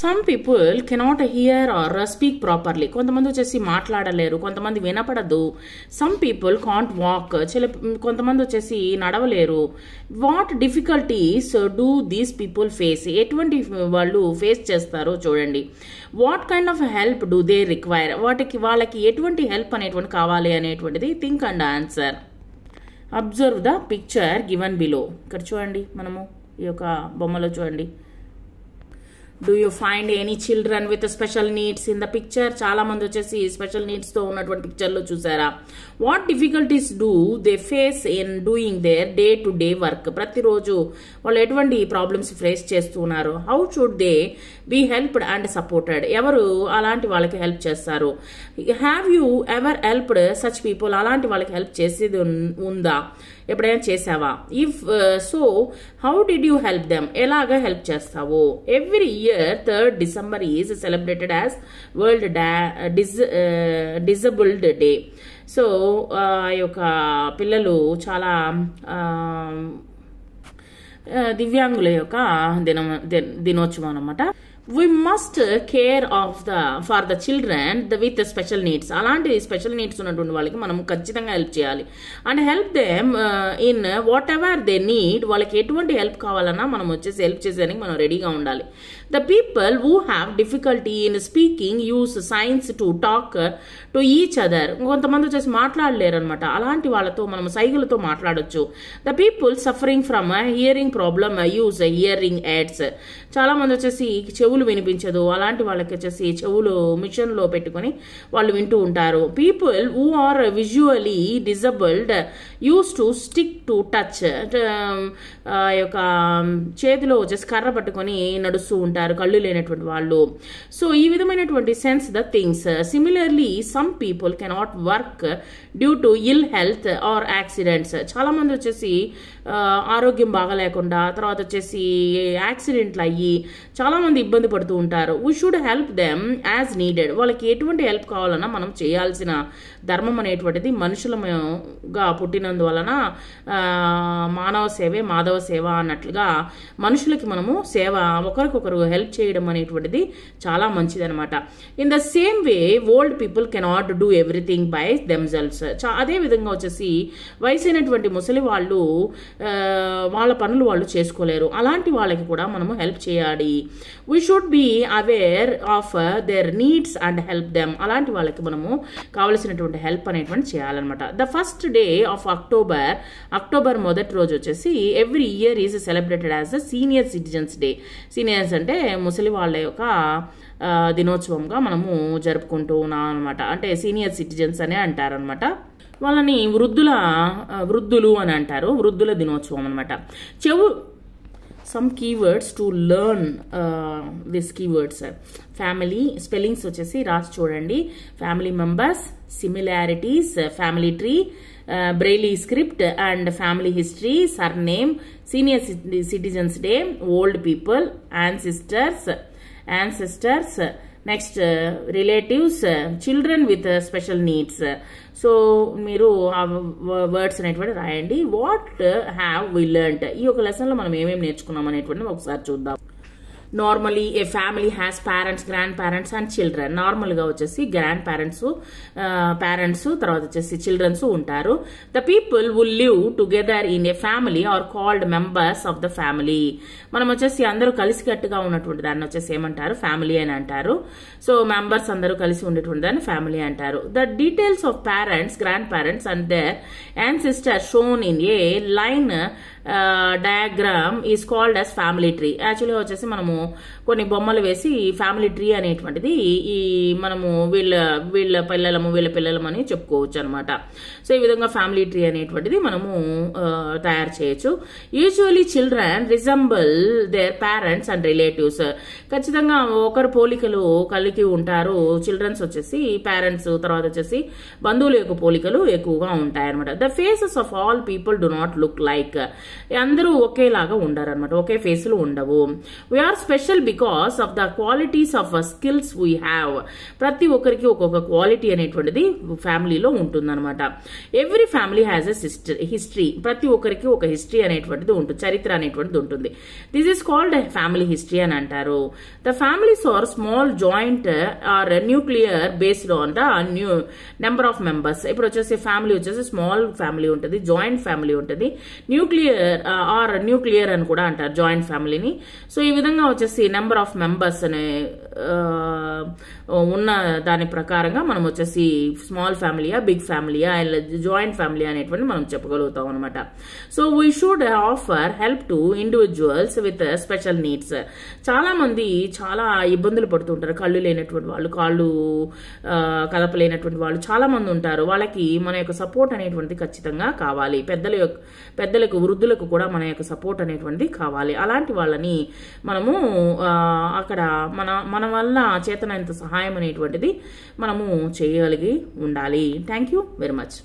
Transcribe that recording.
Some people cannot hear or speak properly. కొంతమంది వచ్చేసి మాట్లాడలేరు, కొంతమంది వినపడదు. సమ్ పీపుల్ కాంట్ వాక్, కొంతమంది వచ్చేసి నడవలేరు. What difficulties do these people face, ఎటువంటి వాళ్ళు ఫేస్ చేస్తారో చూడండి. What kind of help do they require, వాళ్ళకి ఎటువంటి హెల్ప్ అనేటువంటి కావాలి అనేటువంటిది think and answer. Observe the picture given below. ఇక్కడ చూడండి, మనము ఈ యొక్క బొమ్మలో చూడండి. Do you find any children with special needs in the picture? చాలా మంది వచ్చేసి స్పెషల్ నీడ్స్ తో ఉన్నటువంటి పిక్చర్ లో చూసారా? What difficulties do they face in doing their day to day work, ప్రతిరోజు వాళ్ళు ఎటువంటి ప్రాబ్లమ్స్ ఫేస్ చేస్తున్నారు? How should they be helped and supported, ఎవరు అలాంటి వాళ్ళకి హెల్ప్ చేస్తారు? Have you ever helped such people, అలాంటి వాళ్ళకి హెల్ప్ చేసేది ఉందా, ఎప్పుడైనా చేసావా? If so how did you help them, ఎలాగా హెల్ప్ చేస్తావు? Every year 3rd December is celebrated as World Disabled Day. So ఈ యొక్క పిల్లలు చాలా దివ్యాంగుల యొక్క దినోత్సవం అన్నమాట. We must care for the children with the special needs. అలాంటి స్పెషల్ నీడ్స్ ఉన్నటువంటి వాళ్ళకి మనం ఖచ్చితంగా హెల్ప్ చేయాలి. And help them in what ever they need, వాళ్ళకి ఎటువంటి హెల్ప్ కావాలన్నా మనం వచ్చేసి హెల్ప్ చేసేదానికి మనం రెడీగా ఉండాలి. The people who have difficulty in speaking use science to talk to each other. కొంతమంది వచ్చేసి మాట్లాడలేరు అనమాట, అలాంటి వాళ్ళతో మనం సైగులతో మాట్లాడొచ్చు. The people suffering from hearing problem use hearing AIDS. చాలా మంది వచ్చేసి చెవులు వినిపించదు, అలాంటి వాళ్ళకి వచ్చేసి చెవులు మిషన్ లో పెట్టుకుని వాళ్ళు వింటూ ఉంటారు. People who are visually disabled use to stick to touch, యొక్క చేతిలో వచ్చేసి కర్ర పట్టుకొని నడుస్తూ ఉంటారు కళ్ళు లేనటువంటి వాళ్ళు. సో ఈ విధమైనటువంటి sense the things. Similarly some people cannot work due to ill health or accidents. చాలా మంది వచ్చేసి ఆరోగ్యం బాగలేకుండా తర్వాత వచ్చేసి యాక్సిడెంట్లు అయ్యి చాలా మంది ఇబ్బంది పడుతూ ఉంటారు. We should help them as needed. వాళ్ళకి ఎటువంటి హెల్ప్ కావాలన్నా మనం చేయాల్సిన ధర్మం అనేటువంటిది మనుషులుగా పుట్టినందువలన మానవ సేవే మాధవ సేవ అన్నట్లుగా మనుషులకి మనము సేవ, ఒకరికొకరు హెల్ప్ చేయడం అనేటువంటిది చాలా మంచిది అనమాట. In the same way old people cannot do everything by themselves. అదే విధంగా వచ్చేసి వయసైనటువంటి ముసలి వాళ్ళు వాళ్ళ పనులు వాళ్ళు చేసుకోలేరు, అలాంటి వాళ్ళకి కూడా మనము హెల్ప్ చేయాలి. We should be aware of their needs and help them. అలాంటి వాళ్ళకి మనము కావలసినటువంటి హెల్ప్ అనేటువంటి చేయాలన్నమాట. The first day of October మొదటి రోజు వచ్చేసి every year is celebrated as the senior citizens day. Seniors అంటే ముసలి వాళ్ళ యొక్క దినోత్సవంగా మనము జరుపుకుంటూ ఉన్నాం అనమాట. అంటే సీనియర్ సిటిజన్స్ అనే అంటారనమాట. వాళ్ళని వృద్ధులు అని అంటారు, వృద్ధుల దినోత్సవం అనమాట. some keywords to learn these keywords. Family spellings వచ్చేసి రాసి చూడండి. Family members, similarities, family tree, Braille script and family history, surname, senior citizens day, old people, ancestors, next relatives, children with special needs. So మీరు ఆ words అనేటువంటి రాయండి. What have we learned, ఈ ఒక lesson లో మనం ఏమేమి నేర్చుకున్నాం అనేటువంటి ఒకసారి చూద్దాం. Normally a family has parents, grandparents and children. నార్మల్గా వచ్చేసి గ్రాండ్ పేరెంట్స్ తర్వాత వచ్చేసి చిల్డ్రన్స్ ఉంటారు. The people will live together in a family are called members of the family. మనం వచ్చేసి అందరూ కలిసికట్టుగా ఉన్నటువంటి దాన్ని వచ్చేసి ఏమంటారు, ఫ్యామిలీ అని అంటారు. సో మెంబర్స్ అందరూ కలిసి ఉండేటువంటి దాన్ని ఫ్యామిలీ అంటారు. The details of parents, grandparents and their ancestors shown in a line diagram is called as family tree. యాక్చువల్గా వచ్చేసి మనము కొన్ని బొమ్మలు వేసి ఫ్యామిలీ ట్రీ అనేటువంటిది ఈ మనము వీళ్ళ పిల్లలము అని చెప్పుకోవచ్చు అనమాట. సో ఈ విధంగా ఫ్యామిలీ ట్రీ అనేటువంటిది మనము తయారు చేయొచ్చు. Usually children resemble their parents and relatives. ఖచ్చితంగా ఒకరు పోలికలు కలిగి ఉంటారు. చిల్డ్రన్స్ వచ్చేసి పేరెంట్స్ తర్వాత వచ్చేసి బంధువుల యొక్క పోలికలు ఎక్కువగా ఉంటాయి అనమాట. The faces of all people do not look like. అందరూ ఒకేలాగా ఉండరు అనమాట, ఒకే ఫేసులు ఉండవు. We are special because of the qualities of skills we have. ప్రతి ఒక్కరికి ఒక్కొక్క క్వాలిటీ అనేటువంటిది ఫ్యామిలీలో ఉంటుందన్నమాట. Every family has a history. ప్రతి ఒక్కరికి ఒక హిస్టరీ అనేటువంటిది ఉంటుంది, చరిత్ర అనేటువంటిది ఉంటుంది. This is called family history అని అంటారు. The families are small joint or nuclear based on the number of members. ఇప్పుడు వచ్చేసి ఫ్యామిలీ వచ్చేసి స్మాల్ ఫ్యామిలీ ఉంటుంది, జాయింట్ ఫ్యామిలీ ఉంటుంది, న్యూక్లియర్ అని కూడా అంటారు జాయింట్ ఫ్యామిలీని. సో ఈ విధంగా వచ్చేసి నెంబర్ ఆఫ్ మెంబర్స్ అనే ఉన్న దాని ప్రకారంగా మనం వచ్చేసి స్మాల్ ఫ్యామిలీయా, బిగ్ ఫ్యామిలీయా, జాయింట్ ఫ్యామిలీ అనేటువంటి మనం చెప్పగలుగుతాం అనమాట. So we should offer help to individuals with special needs. చాలా మంది చాలా ఇబ్బందులు పడుతుంటారు, కళ్ళు లేనటువంటి వాళ్ళు, కాళ్ళు కదపలేనటువంటి వాళ్ళు చాలా మంది ఉంటారు. వాళ్ళకి మన యొక్క సపోర్ట్ అనేటువంటిది ఖచ్చితంగా కావాలి. పెద్దలకు వృద్ధులకు కూడా మన యొక్క సపోర్ట్ అనేటువంటిది కావాలి. అలాంటి వాళ్ళని మనము అక్కడ మన వల్ల చేతనంత సహాయం అనేటువంటిది మనము చేయగలిగి ఉండాలి. Thank you very much.